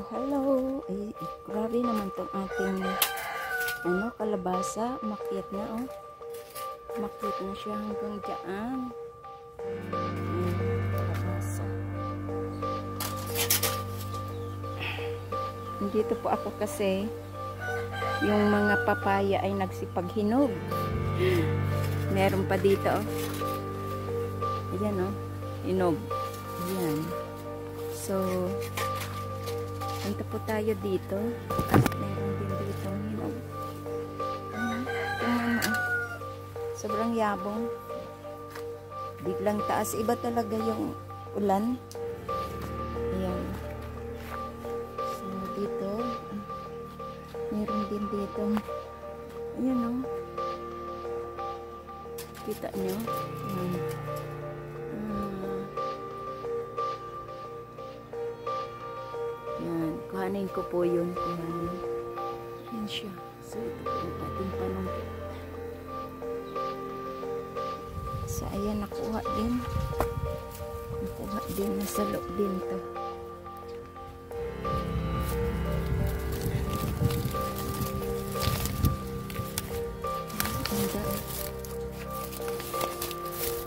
Hello. Ay, grabe naman tong ating kalabasa. Umakyat na, oh. Umakyat na siya hanggang dyan. Kalabasa. Dito po ako kasi yung mga papaya ay nagsipaghinog. Meron pa dito, oh. Ayan, oh. Hinog. Ayan. So, punta po tayo dito. Meron din dito hinog. Tingnan mo. Sobrang yabong. Biglang taas. Iba talaga yung ulan. Ayan. So, dito. Meron din dito. Ayan, o. Kita nyo? Ayan. Yan, kuhanin ko po yun. Kuhanin. Yan siya. So, ito po ang ating panungkit. So, ayan, nakuha din. Nakuha din. Nasa loob din to.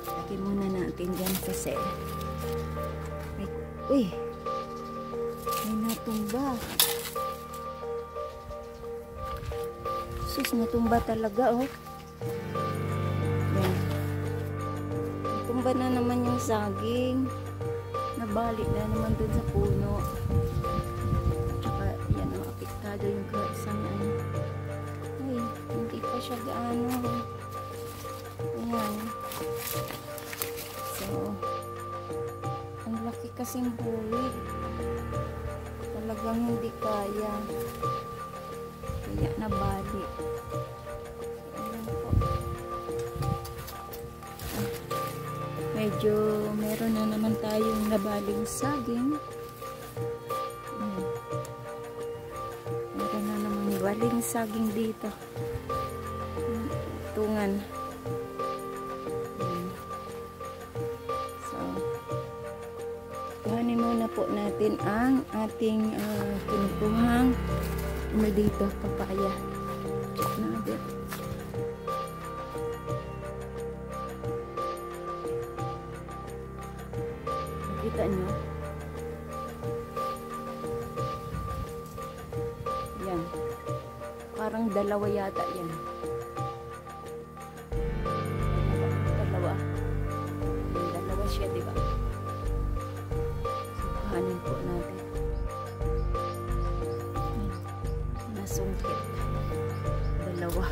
Lagay muna natin dyan kasi uy! May natumba. Sus, natumba talaga, oh. Yan. Natumba na naman yung saging. Nabalik na naman dun sa puno. Tsaka, yan, apektado yung isang ano. Ay, hindi pa siya gaano. Ayan. So, ang laki kasing buwig. Talagang hindi kaya. Kaya nabalik. Ayan po. Medyo meron na naman tayong nabaling saging. Meron na naman baling saging dito. Tungan. Kuhanin muna po natin ang ating kinukuhang dito, papaya. Check natin. Nakita nyo? Yan. Parang dalawa yata yan. Dalawa. Dalawa siya, diba? Kuhanin po natin. Nasungkit. Dalawa.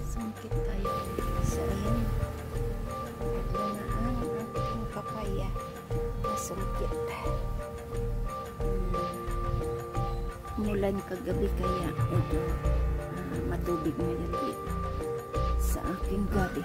Sungkit tayo. So, ayan. Ito na ang ating papaya. Nasungkit. Mulan kagabi kaya ito matubig na yan dito sa aking gabi.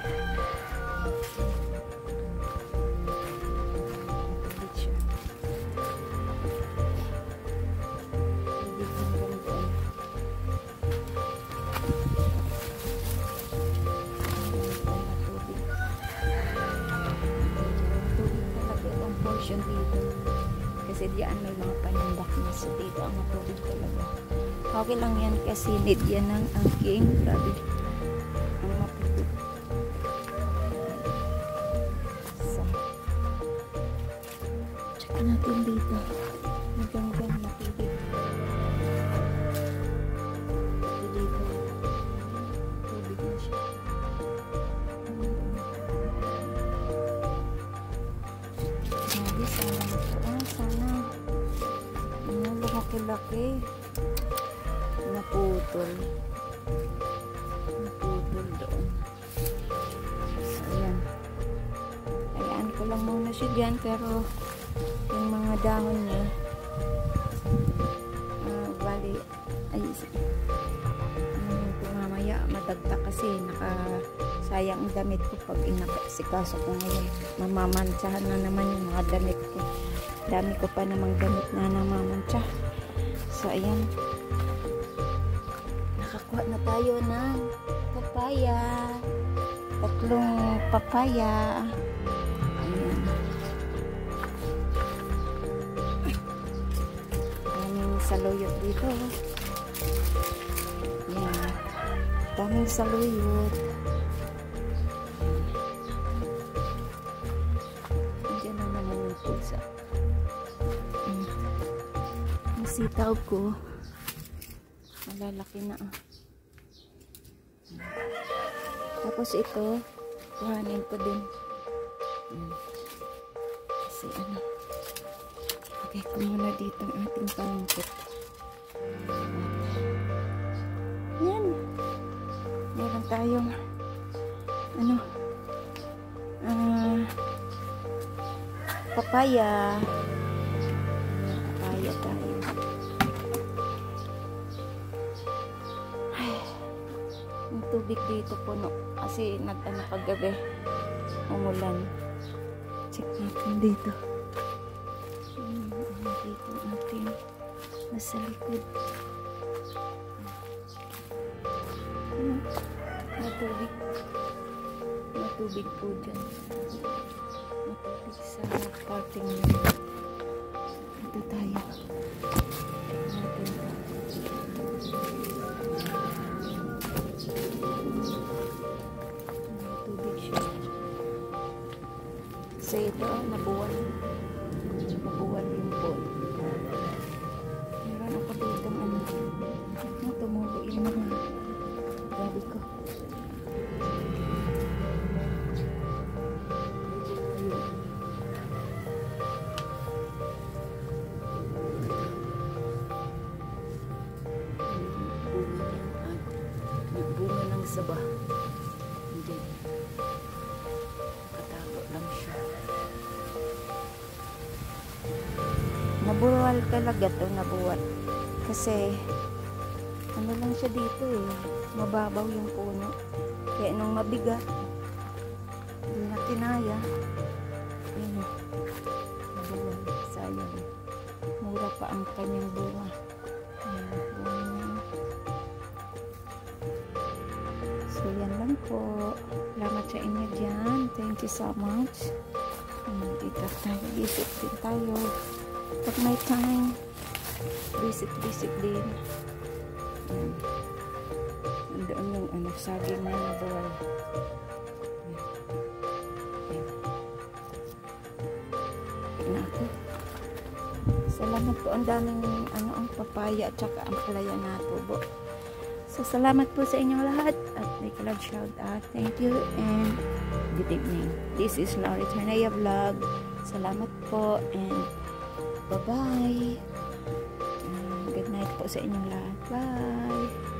Dito kasi diyan may mga panambak na so dito ang matubig talaga. Okay lang yan kasi need yan ng aking grabe ang matubig. So check natin dito magandang matubig dito tubig na siya. Sana lumaki-laki naputol doon. So, ayan. Ayan ko lang muna siya dyan pero yung mga dahon niya bali ay mamaya madagta kasi sayang ang damit ko pag inakasikaso ko ngayon. Mamamantsahan na naman yung mga damit ko. Dami ko pa namang damit na namamantsa. So, ayan. Nakakuha na tayo ng papaya. 3 papaya. Ayan. Daming saluyot dito. Ayan. Daming saluyot. Diyan na naman yung pusa. Ang sitaw ko. Malalaki na ah. Tapos ito, kuhanin ko din. Kasi ano, lagay ko muna dito ang ating pangkit. Yan. Meron tayong ano, papaya. Papaya tayo. Ay, yung tubig dito puno. Kasi nag-ano kagabi, umulan. Check natin dito. Dito natin nasa likod. Matubig. Matubig po dyan. Matubig sa parting nyo. Dito tayo. Check natin ito. Tubig siya. Kasi ito, nabuwal yung pool. Meron ako dito ano, tumubo yung mga gabi ko. Bunga ng saba. Hindi. Katago lang siya. Nabuwal talaga to, nabuwal. Kasi, ano lang siya dito eh. Mababaw yung puno. Kaya nung mabigat, hindi na kinaya. Yun o. Nabuwal. Sayang. Mura pa ang kanyang bunga. Ayan, bunga niya. So, yan lang po. Salamat sa inyo dyan. Thank you so much. Dito tayo. Visit din tayo. Pag may time, visit din. Nandoon yung ano, saging na nabuwal. Na ako. Salamat po. Ang daming ano, ang papaya at saka ang palaya na tubo. So, salamat po sa inyong lahat at may kalab shout out. Thank you and good evening. This is Laurie Ternaya Vlog. Salamat po and bye-bye. Good night po sa inyong lahat. Bye!